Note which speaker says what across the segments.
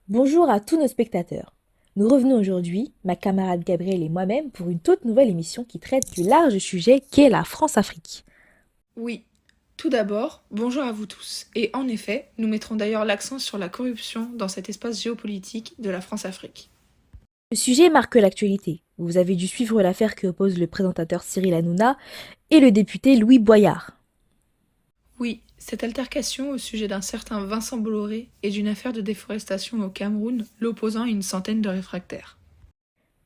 Speaker 1: Bonjour à tous nos spectateurs. Nous revenons aujourd'hui, ma camarade Gabrielle et moi-même, pour une toute nouvelle émission qui traite du large sujet qu'est la France-Afrique.
Speaker 2: Oui, tout d'abord, bonjour à vous tous. Et en effet, nous mettrons d'ailleurs l'accent sur la corruption dans cet espace géopolitique de la France-Afrique.
Speaker 1: Le sujet marque l'actualité. Vous avez dû suivre l'affaire que oppose le présentateur Cyril Hanouna et le député Louis Boyard.
Speaker 2: Oui, cette altercation au sujet d'un certain Vincent Bolloré et d'une affaire de déforestation au Cameroun l'opposant à une centaine de réfractaires.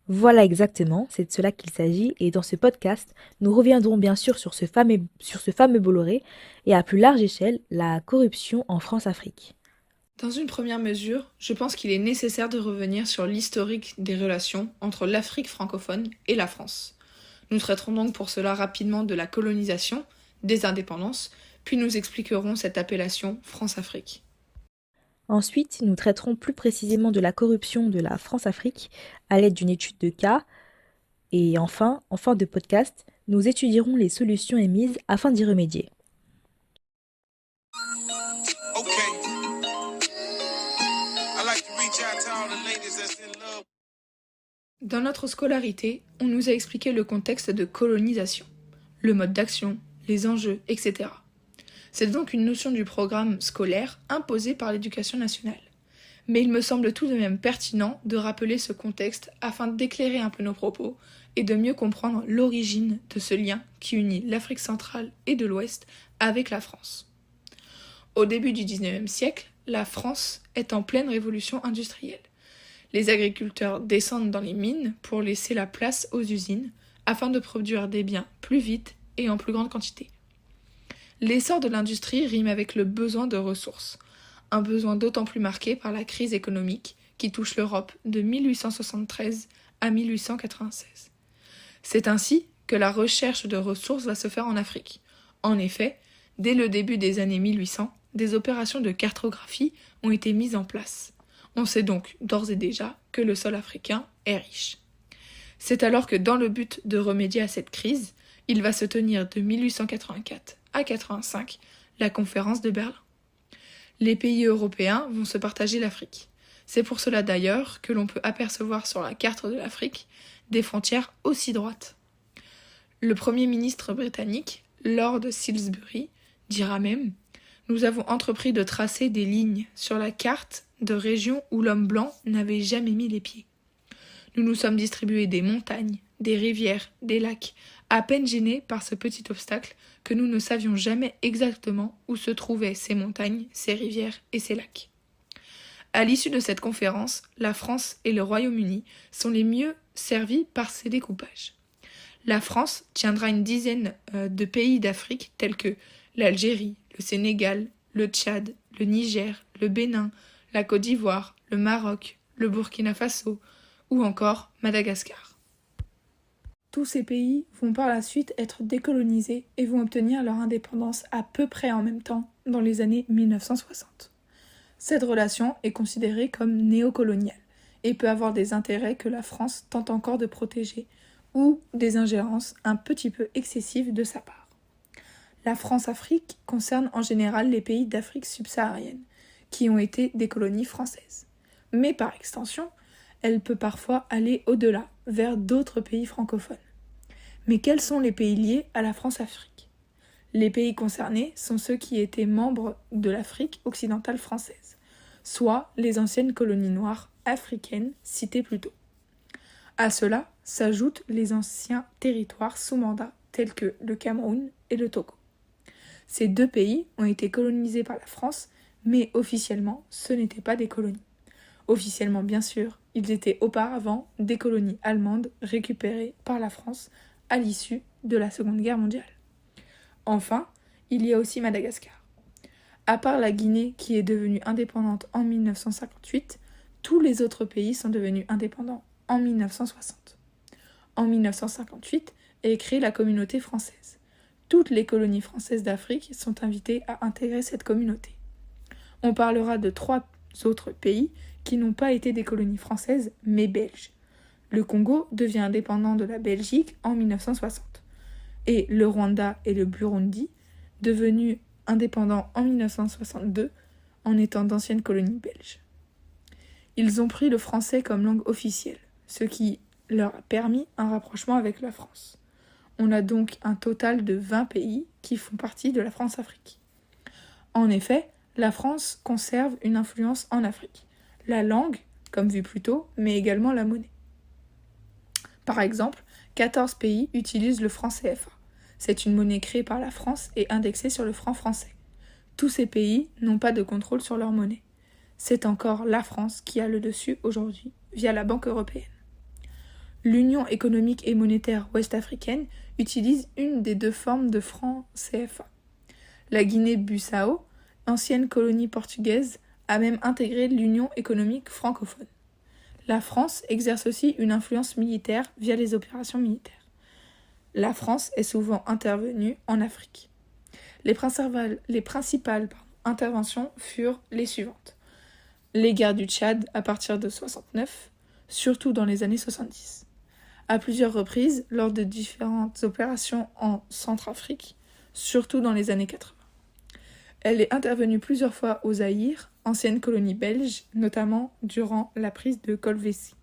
Speaker 1: Voilà exactement, c'est de cela qu'il s'agit, et dans ce podcast, nous reviendrons bien sûr sur ce fameux Bolloré et à plus large échelle, la corruption en France-Afrique.
Speaker 2: Dans une première mesure, je pense qu'il est nécessaire de revenir sur l'historique des relations entre l'Afrique francophone et la France. Nous traiterons donc pour cela rapidement de la colonisation, des indépendances, puis nous expliquerons cette appellation France-Afrique.
Speaker 1: Ensuite, nous traiterons plus précisément de la corruption de la France-Afrique à l'aide d'une étude de cas. Et enfin, en fin de podcast, nous étudierons les solutions émises afin d'y remédier.
Speaker 2: Dans notre scolarité, on nous a expliqué le contexte de colonisation, le mode d'action, les enjeux, etc. C'est donc une notion du programme scolaire imposée par l'éducation nationale. Mais il me semble tout de même pertinent de rappeler ce contexte afin d'éclairer un peu nos propos et de mieux comprendre l'origine de ce lien qui unit l'Afrique centrale et de l'Ouest avec la France. Au début du XIXe siècle, la France est en pleine révolution industrielle. Les agriculteurs descendent dans les mines pour laisser la place aux usines afin de produire des biens plus vite et en plus grande quantité. L'essor de l'industrie rime avec le besoin de ressources, un besoin d'autant plus marqué par la crise économique qui touche l'Europe de 1873 à 1896. C'est ainsi que la recherche de ressources va se faire en Afrique. En effet, dès le début des années 1800, des opérations de cartographie ont été mises en place. On sait donc d'ores et déjà que le sol africain est riche. C'est alors que dans le but de remédier à cette crise, il va se tenir de 1884 à 85 la conférence de Berlin. Les pays européens vont se partager l'Afrique. C'est pour cela d'ailleurs que l'on peut apercevoir sur la carte de l'Afrique des frontières aussi droites. Le Premier ministre britannique, Lord Salisbury, dira même « Nous avons entrepris de tracer des lignes sur la carte de régions où l'homme blanc n'avait jamais mis les pieds. Nous nous sommes distribués des montagnes, des rivières, des lacs, à peine gênés par ce petit obstacle que nous ne savions jamais exactement où se trouvaient ces montagnes, ces rivières et ces lacs. » À l'issue de cette conférence, la France et le Royaume-Uni sont les mieux servis par ces découpages. La France tiendra une dizaine de pays d'Afrique tels que l'Algérie, le Sénégal, le Tchad, le Niger, le Bénin, la Côte d'Ivoire, le Maroc, le Burkina Faso ou encore Madagascar. Tous ces pays vont par la suite être décolonisés et vont obtenir leur indépendance à peu près en même temps dans les années 1960. Cette relation est considérée comme néocoloniale et peut avoir des intérêts que la France tente encore de protéger ou des ingérences un petit peu excessives de sa part. La France-Afrique concerne en général les pays d'Afrique subsaharienne, qui ont été des colonies françaises. Mais par extension, elle peut parfois aller au-delà, vers d'autres pays francophones. Mais quels sont les pays liés à la France-Afrique ? Les pays concernés sont ceux qui étaient membres de l'Afrique occidentale française, soit les anciennes colonies noires africaines citées plus tôt. À cela s'ajoutent les anciens territoires sous mandat tels que le Cameroun et le Togo. Ces deux pays ont été colonisés par la France, mais officiellement ce n'étaient pas des colonies. Officiellement bien sûr, ils étaient auparavant des colonies allemandes récupérées par la France à l'issue de la Seconde Guerre mondiale. Enfin, il y a aussi Madagascar. À part la Guinée qui est devenue indépendante en 1958, tous les autres pays sont devenus indépendants en 1960. En 1958 est créée la communauté française. Toutes les colonies françaises d'Afrique sont invitées à intégrer cette communauté. On parlera de 3 autres pays qui n'ont pas été des colonies françaises mais belges. Le Congo devient indépendant de la Belgique en 1960 et le Rwanda et le Burundi, devenus indépendants en 1962 en étant d'anciennes colonies belges. Ils ont pris le français comme langue officielle, ce qui leur a permis un rapprochement avec la France. On a donc un total de 20 pays qui font partie de la France-Afrique. En effet, la France conserve une influence en Afrique. La langue, comme vu plus tôt, mais également la monnaie. Par exemple, 14 pays utilisent le franc CFA. C'est une monnaie créée par la France et indexée sur le franc français. Tous ces pays n'ont pas de contrôle sur leur monnaie. C'est encore la France qui a le dessus aujourd'hui via la Banque européenne. L'Union économique et monétaire ouest-africaine utilise une des deux formes de franc CFA. La Guinée-Bissau, ancienne colonie portugaise, a même intégré l'Union économique francophone. La France exerce aussi une influence militaire via les opérations militaires. La France est souvent intervenue en Afrique. Les principales interventions furent les suivantes. Les guerres du Tchad à partir de 69, surtout dans les années 70. À plusieurs reprises lors de différentes opérations en Centrafrique, surtout dans les années 80. Elle est intervenue plusieurs fois au Zaïre, ancienne colonie belge, notamment durant la prise de Kolwezi,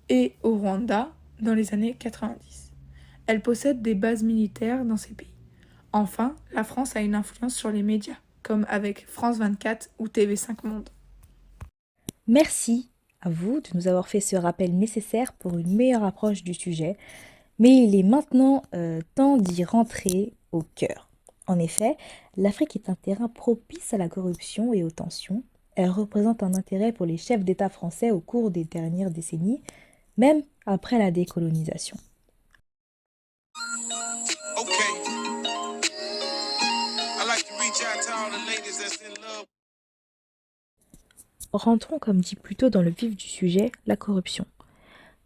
Speaker 2: et au Rwanda dans les années 90. Elle possède des bases militaires dans ces pays. Enfin, la France a une influence sur les médias, comme avec France 24 ou TV5 Monde.
Speaker 1: Merci à vous de nous avoir fait ce rappel nécessaire pour une meilleure approche du sujet, mais il est maintenant temps d'y rentrer au cœur. En effet, l'Afrique est un terrain propice à la corruption et aux tensions. Elle représente un intérêt pour les chefs d'État français au cours des dernières décennies, même après la décolonisation. Rentrons, comme dit plus tôt, dans le vif du sujet, la corruption.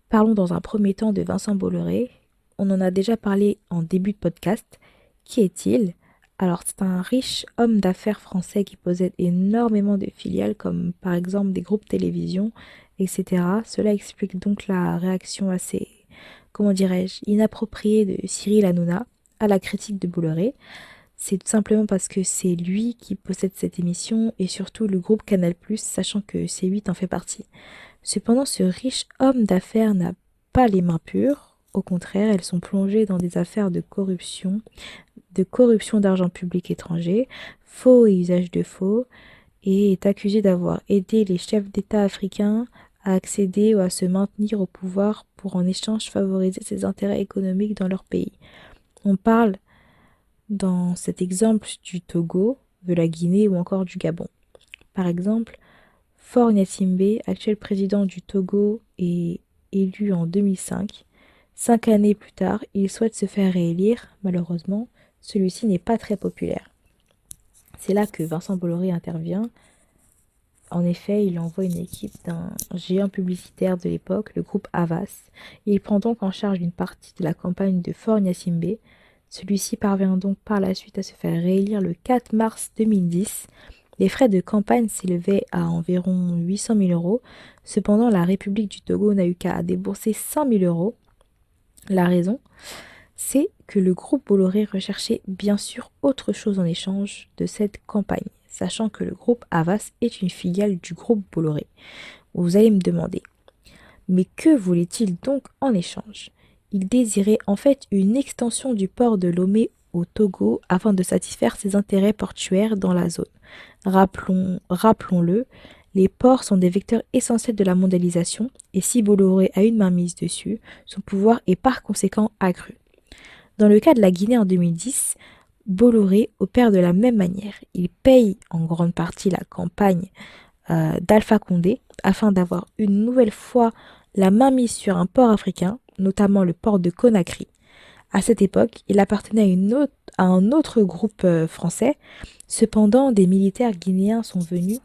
Speaker 1: Parlons dans un premier temps de Vincent Bolloré. On en a déjà parlé en début de podcast. Qui est-il ? Alors, c'est un riche homme d'affaires français qui possède énormément de filiales, comme par exemple des groupes télévision, etc. Cela explique donc la réaction assez, inappropriée de Cyril Hanouna à la critique de Bolloré. C'est tout simplement parce que c'est lui qui possède cette émission et surtout le groupe Canal+, sachant que C8 en fait partie. Cependant, ce riche homme d'affaires n'a pas les mains pures. Au contraire, elles sont plongées dans des affaires de corruption d'argent public étranger, faux et usage de faux, et est accusé d'avoir aidé les chefs d'État africains à accéder ou à se maintenir au pouvoir pour en échange favoriser ses intérêts économiques dans leur pays. On parle dans cet exemple du Togo, de la Guinée ou encore du Gabon. Par exemple, Faure Gnassingbé, actuel président du Togo et élu en 2005, 5 années plus tard, il souhaite se faire réélire. Malheureusement, celui-ci n'est pas très populaire. C'est là que Vincent Bolloré intervient. En effet, il envoie une équipe d'un géant publicitaire de l'époque, le groupe Havas. Il prend donc en charge une partie de la campagne de Faure Gnassingbé. Celui-ci parvient donc par la suite à se faire réélire le 4 mars 2010. Les frais de campagne s'élevaient à environ 800 000 euros. Cependant, la République du Togo n'a eu qu'à débourser 100 000 euros. La raison, c'est que le groupe Bolloré recherchait bien sûr autre chose en échange de cette campagne, sachant que le groupe Havas est une filiale du groupe Bolloré. Vous allez me demander, mais que voulait-il donc en échange ? Il désirait en fait une extension du port de Lomé au Togo afin de satisfaire ses intérêts portuaires dans la zone. Rappelons-le, les ports sont des vecteurs essentiels de la mondialisation et si Bolloré a une mainmise dessus, son pouvoir est par conséquent accru. Dans le cas de la Guinée en 2010, Bolloré opère de la même manière. Il paye en grande partie la campagne d'Alpha Condé afin d'avoir une nouvelle fois la mainmise sur un port africain, notamment le port de Conakry. À cette époque, il appartenait à un autre groupe français. Cependant, des militaires guinéens sont venus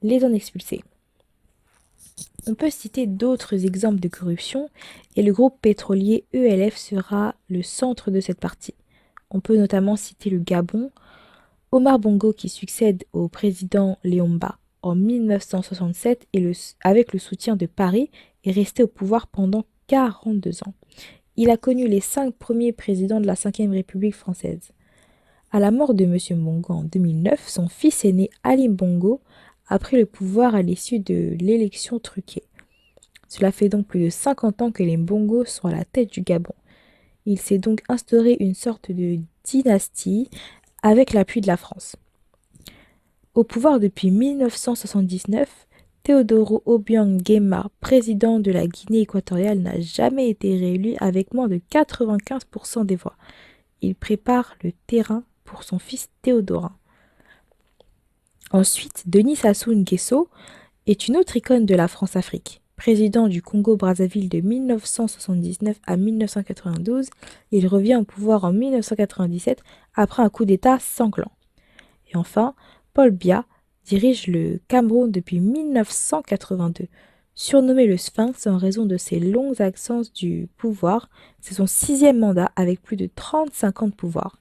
Speaker 1: les en expulser. On peut citer d'autres exemples de corruption et le groupe pétrolier ELF sera le centre de cette partie. On peut notamment citer le Gabon, Omar Bongo qui succède au président Léomba en 1967 et avec le soutien de Paris est resté au pouvoir pendant 42 ans. Il a connu les 5 premiers présidents de la 5e République française. À la mort de M. Bongo en 2009, son fils aîné Ali Bongo a pris le pouvoir à l'issue de l'élection truquée. Cela fait donc plus de 50 ans que les Bongo sont à la tête du Gabon. Il s'est donc instauré une sorte de dynastie avec l'appui de la France. Au pouvoir depuis 1979, Teodoro Obiang Nguema, président de la Guinée équatoriale, n'a jamais été réélu avec moins de 95% des voix. Il prépare le terrain pour son fils Théodorin. Ensuite, Denis Sassou Nguesso est une autre icône de la France-Afrique. Président du Congo-Brazzaville de 1979 à 1992, il revient au pouvoir en 1997 après un coup d'État sanglant. Et enfin, Paul Biya dirige le Cameroun depuis 1982. Surnommé le Sphinx en raison de ses longues absences du pouvoir, c'est son 6e mandat avec plus de 35 ans de pouvoir.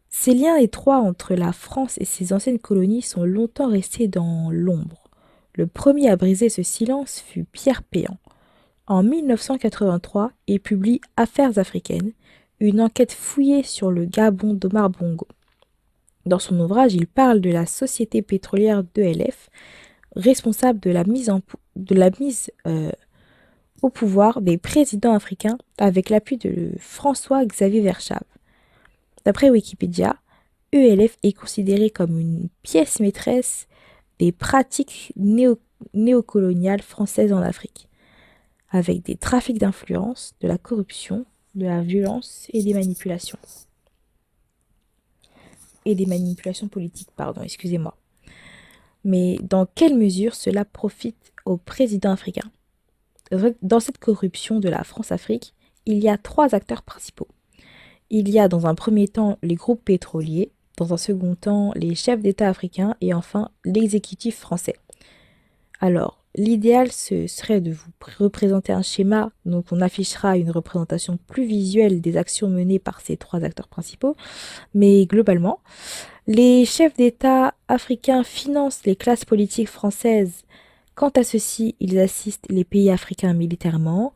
Speaker 1: Ces liens étroits entre la France et ses anciennes colonies sont longtemps restés dans l'ombre. Le premier à briser ce silence fut Pierre Péan. En 1983, il publie Affaires africaines, une enquête fouillée sur le Gabon d'Omar Bongo. Dans son ouvrage, il parle de la société pétrolière d'ELF, responsable de la mise au pouvoir des présidents africains avec l'appui de François-Xavier Verschave. D'après Wikipédia, ELF est considéré comme une pièce maîtresse des pratiques néocoloniales françaises en Afrique, avec des trafics d'influence, de la corruption, de la violence et des manipulations. Et des manipulations politiques, excusez-moi. Mais dans quelle mesure cela profite aux présidents africains? Dans cette corruption de la France-Afrique, il y a 3 acteurs principaux. Il y a dans un premier temps les groupes pétroliers, dans un second temps les chefs d'État africains et enfin l'exécutif français. Alors, l'idéal ce serait de vous représenter un schéma, donc on affichera une représentation plus visuelle des actions menées par ces 3 acteurs principaux, mais globalement, les chefs d'État africains financent les classes politiques françaises. Quant à ceux-ci, ils assistent les pays africains militairement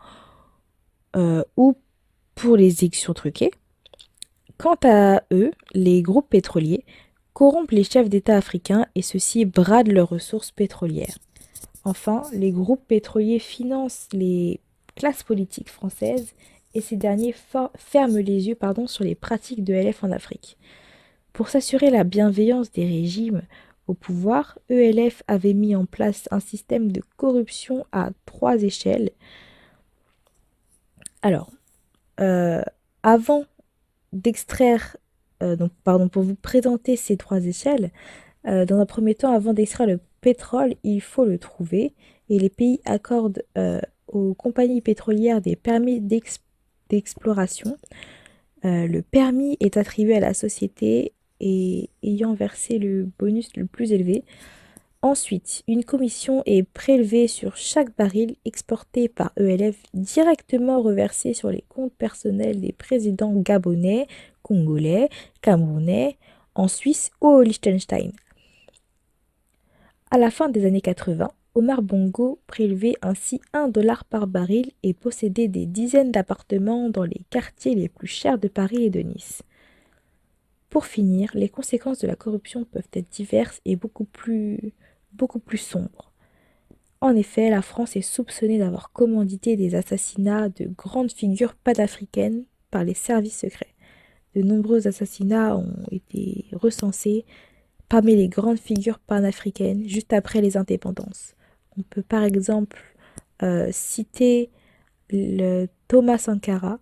Speaker 1: ou pour les exécutions truquées. Quant à eux, les groupes pétroliers corrompent les chefs d'État africains et ceux-ci bradent leurs ressources pétrolières. Enfin, les groupes pétroliers financent les classes politiques françaises et ces derniers ferment les yeux sur les pratiques de l'ELF en Afrique. Pour s'assurer la bienveillance des régimes au pouvoir, ELF avait mis en place un système de corruption à 3 échelles. Alors, avant d'extraire, pour vous présenter ces 3 échelles, dans un premier temps, avant d'extraire le pétrole, il faut le trouver et les pays accordent aux compagnies pétrolières des permis d'exploration. Le permis est attribué à la société et ayant versé le bonus le plus élevé. Ensuite, une commission est prélevée sur chaque baril exporté par ELF, directement reversé sur les comptes personnels des présidents gabonais, congolais, camerounais, en Suisse ou au Liechtenstein. À la fin des années 80, Omar Bongo prélevait ainsi $1 par baril et possédait des dizaines d'appartements dans les quartiers les plus chers de Paris et de Nice. Pour finir, les conséquences de la corruption peuvent être diverses et beaucoup plus sombres. En effet, la France est soupçonnée d'avoir commandité des assassinats de grandes figures panafricaines par les services secrets. De nombreux assassinats ont été recensés parmi les grandes figures panafricaines juste après les indépendances. On peut par exemple citer Thomas Sankara,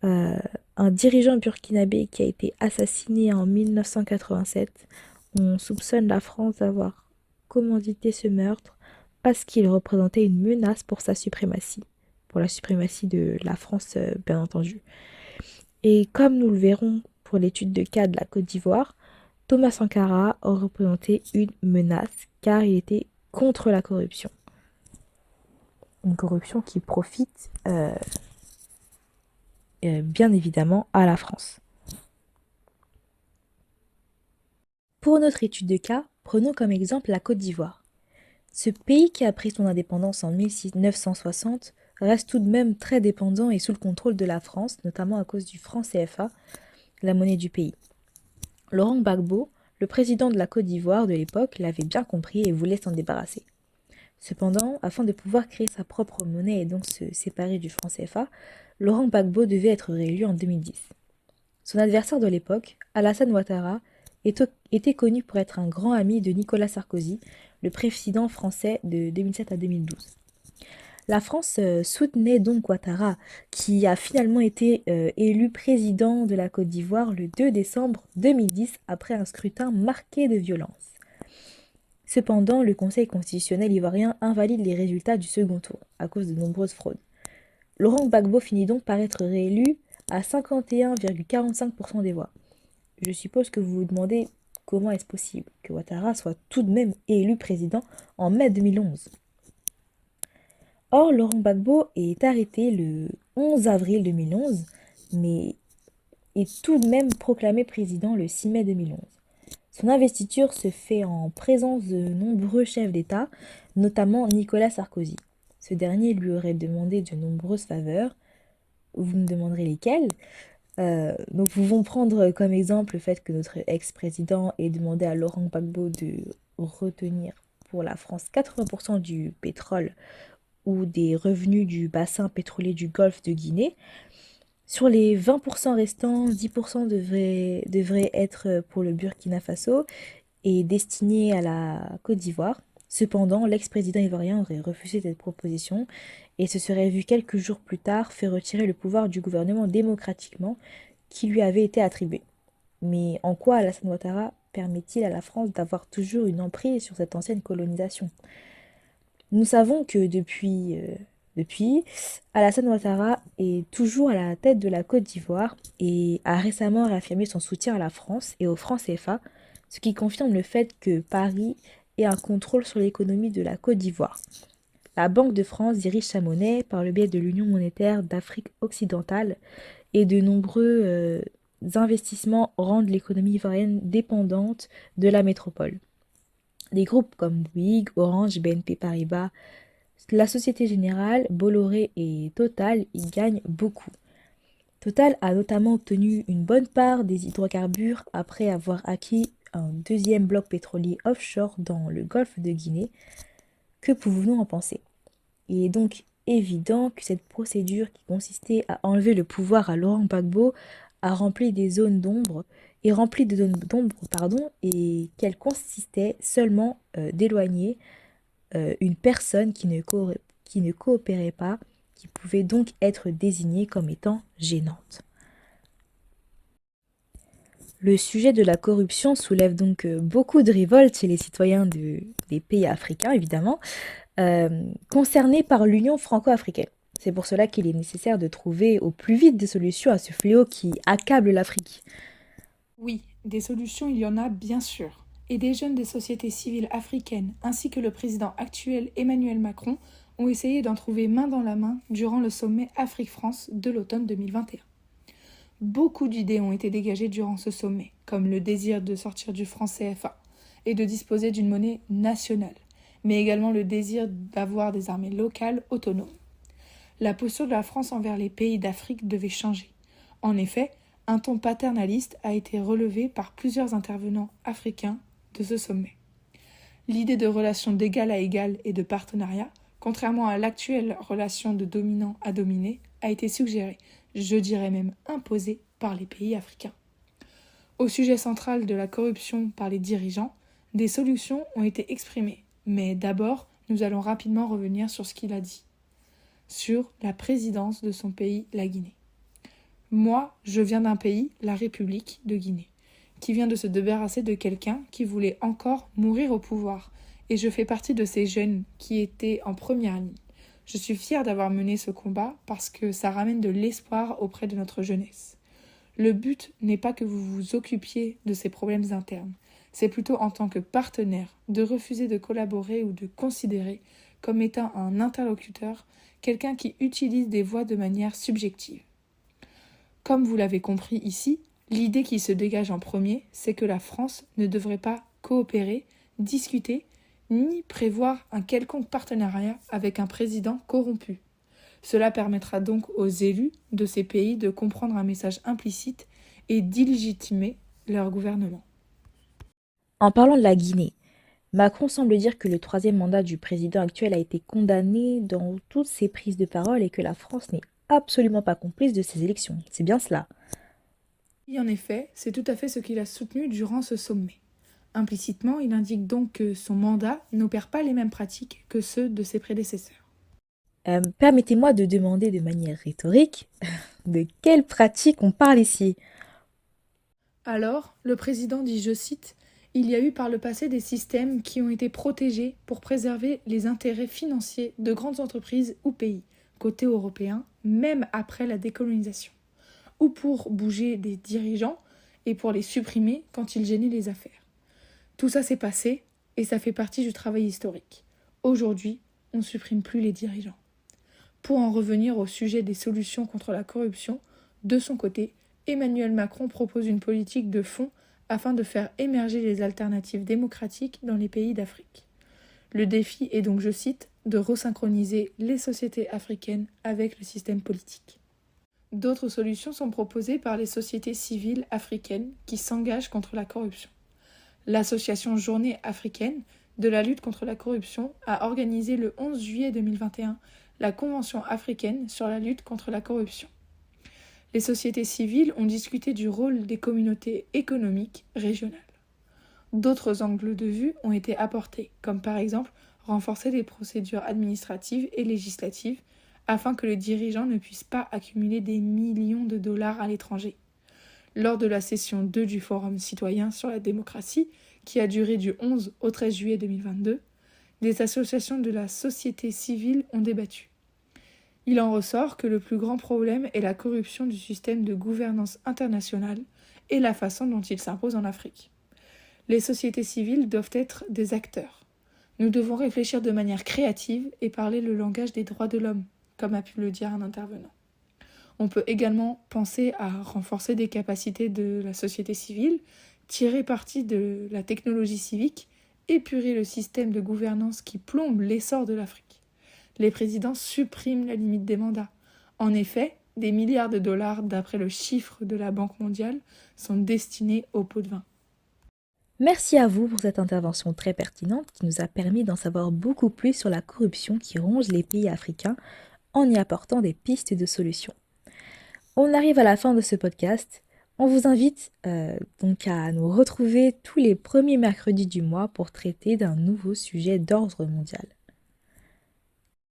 Speaker 1: un dirigeant burkinabé qui a été assassiné en 1987. On soupçonne la France d'avoir commandité ce meurtre parce qu'il représentait une menace pour sa suprématie, pour la suprématie de la France, bien entendu. Et comme nous le verrons pour l'étude de cas de la Côte d'Ivoire, Thomas Sankara a représenté une menace car il était contre la corruption. Une corruption qui profite bien évidemment à la France. Pour notre étude de cas, prenons comme exemple la Côte d'Ivoire. Ce pays qui a pris son indépendance en 1960 reste tout de même très dépendant et sous le contrôle de la France, notamment à cause du franc CFA, la monnaie du pays. Laurent Gbagbo, Le président de la Côte d'Ivoire de l'époque l'avait bien compris et voulait s'en débarrasser. Cependant, afin de pouvoir créer sa propre monnaie et donc se séparer du franc CFA, Laurent Gbagbo devait être réélu en 2010. Son adversaire de l'époque, Alassane Ouattara, était connu pour être un grand ami de Nicolas Sarkozy, le président français de 2007 à 2012. La France soutenait donc Ouattara, qui a finalement été élu président de la Côte d'Ivoire le 2 décembre 2010 après un scrutin marqué de violence. Cependant, le Conseil constitutionnel ivoirien invalide les résultats du second tour à cause de nombreuses fraudes. Laurent Gbagbo finit donc par être réélu à 51,45% des voix. Je suppose que vous vous demandez comment est-ce possible que Ouattara soit tout de même élu président en mai 2011. Or, Laurent Gbagbo est arrêté le 11 avril 2011, mais est tout de même proclamé président le 6 mai 2011. Son investiture se fait en présence de nombreux chefs d'État, notamment Nicolas Sarkozy. Ce dernier lui aurait demandé de nombreuses faveurs. Vous me demanderez lesquelles. Donc, nous pouvons prendre comme exemple le fait que notre ex-président ait demandé à Laurent Gbagbo de retenir pour la France 80% du pétrole ou des revenus du bassin pétrolier du Golfe de Guinée. Sur les 20% restants, 10% devraient être pour le Burkina Faso et destinés à la Côte d'Ivoire. Cependant, l'ex-président ivoirien aurait refusé cette proposition et se serait vu quelques jours plus tard fait retirer le pouvoir du gouvernement démocratiquement qui lui avait été attribué. Mais en quoi Alassane Ouattara permet-il à la France d'avoir toujours une emprise sur cette ancienne colonisation ? Nous savons que depuis, Alassane Ouattara est toujours à la tête de la Côte d'Ivoire et a récemment réaffirmé son soutien à la France et au franc CFA, ce qui confirme le fait que Paris ait un contrôle sur l'économie de la Côte d'Ivoire. La Banque de France dirige sa monnaie par le biais de l'Union monétaire d'Afrique occidentale et de nombreux investissements rendent l'économie ivoirienne dépendante de la métropole. Des groupes comme Bouygues, Orange, BNP Paribas, la Société Générale, Bolloré et Total y gagnent beaucoup. Total a notamment obtenu une bonne part des hydrocarbures après avoir acquis un deuxième bloc pétrolier offshore dans le golfe de Guinée. Que pouvons-nous en penser ? Il est donc évident que cette procédure qui consistait à enlever le pouvoir à Laurent Gbagbo a rempli des zones d'ombre et qu'elle consistait seulement d'éloigner une personne qui ne coopérait pas, qui pouvait donc être désignée comme étant gênante. Le sujet de la corruption soulève donc beaucoup de révoltes chez les citoyens des pays africains, évidemment, concernés par l'Union franco-africaine. C'est pour cela qu'il est nécessaire de trouver au plus vite des solutions à ce fléau qui accable l'Afrique.
Speaker 2: Oui, des solutions il y en a bien sûr. Et des jeunes des sociétés civiles africaines ainsi que le président actuel Emmanuel Macron ont essayé d'en trouver main dans la main durant le sommet Afrique-France de l'automne 2021. Beaucoup d'idées ont été dégagées durant ce sommet, comme le désir de sortir du franc CFA et de disposer d'une monnaie nationale, mais également le désir d'avoir des armées locales autonomes. La posture de la France envers les pays d'Afrique devait changer. En effet, un ton paternaliste a été relevé par plusieurs intervenants africains de ce sommet. L'idée de relation d'égal à égal et de partenariat, contrairement à l'actuelle relation de dominant à dominé, a été suggérée, je dirais même imposée par les pays africains. Au sujet central de la corruption par les dirigeants, des solutions ont été exprimées, mais d'abord, nous allons rapidement revenir sur ce qu'il a dit, sur la présidence de son pays, la Guinée. Moi, je viens d'un pays, la République de Guinée, qui vient de se débarrasser de quelqu'un qui voulait encore mourir au pouvoir, et je fais partie de ces jeunes qui étaient en première ligne. Je suis fière d'avoir mené ce combat parce que ça ramène de l'espoir auprès de notre jeunesse. Le but n'est pas que vous vous occupiez de ces problèmes internes, c'est plutôt en tant que partenaire de refuser de collaborer ou de considérer comme étant un interlocuteur quelqu'un qui utilise des voix de manière subjective. Comme vous l'avez compris ici, l'idée qui se dégage en premier, c'est que la France ne devrait pas coopérer, discuter, ni prévoir un quelconque partenariat avec un président corrompu. Cela permettra donc aux élus de ces pays de comprendre un message implicite et d'illégitimer leur gouvernement.
Speaker 1: En parlant de la Guinée, Macron semble dire que le troisième mandat du président actuel a été condamné dans toutes ses prises de parole et que la France n'est absolument pas complice de ces élections. C'est bien cela.
Speaker 2: Et en effet, c'est tout à fait ce qu'il a soutenu durant ce sommet. Implicitement, il indique donc que son mandat n'opère pas les mêmes pratiques que ceux de ses prédécesseurs.
Speaker 1: Permettez-moi de demander de manière rhétorique de quelle pratique on parle ici.
Speaker 2: Alors, le président dit, je cite, il y a eu par le passé des systèmes qui ont été protégés pour préserver les intérêts financiers de grandes entreprises ou pays, côté européen, même après la décolonisation, ou pour bouger des dirigeants et pour les supprimer quand ils gênaient les affaires. Tout ça s'est passé et ça fait partie du travail historique. Aujourd'hui, on ne supprime plus les dirigeants. Pour en revenir au sujet des solutions contre la corruption, de son côté, Emmanuel Macron propose une politique de fond afin de faire émerger les alternatives démocratiques dans les pays d'Afrique. Le défi est donc, je cite, de resynchroniser les sociétés africaines avec le système politique. D'autres solutions sont proposées par les sociétés civiles africaines qui s'engagent contre la corruption. L'association Journée africaine de la lutte contre la corruption a organisé le 11 juillet 2021 la Convention africaine sur la lutte contre la corruption. Les sociétés civiles ont discuté du rôle des communautés économiques régionales. D'autres angles de vue ont été apportés, comme par exemple renforcer les procédures administratives et législatives afin que les dirigeants ne puissent pas accumuler des millions de dollars à l'étranger. Lors de la session 2 du Forum citoyen sur la démocratie, qui a duré du 11 au 13 juillet 2022, des associations de la société civile ont débattu. Il en ressort que le plus grand problème est la corruption du système de gouvernance internationale et la façon dont il s'impose en Afrique. Les sociétés civiles doivent être des acteurs. Nous devons réfléchir de manière créative et parler le langage des droits de l'homme, comme a pu le dire un intervenant. On peut également penser à renforcer des capacités de la société civile, tirer parti de la technologie civique, épurer le système de gouvernance qui plombe l'essor de l'Afrique. Les présidents suppriment la limite des mandats. En effet, des milliards de dollars, d'après le chiffre de la Banque mondiale, sont destinés au pot de vin.
Speaker 1: Merci à vous pour cette intervention très pertinente qui nous a permis d'en savoir beaucoup plus sur la corruption qui ronge les pays africains en y apportant des pistes de solutions. On arrive à la fin de ce podcast. On vous invite donc à nous retrouver tous les premiers mercredis du mois pour traiter d'un nouveau sujet d'ordre mondial.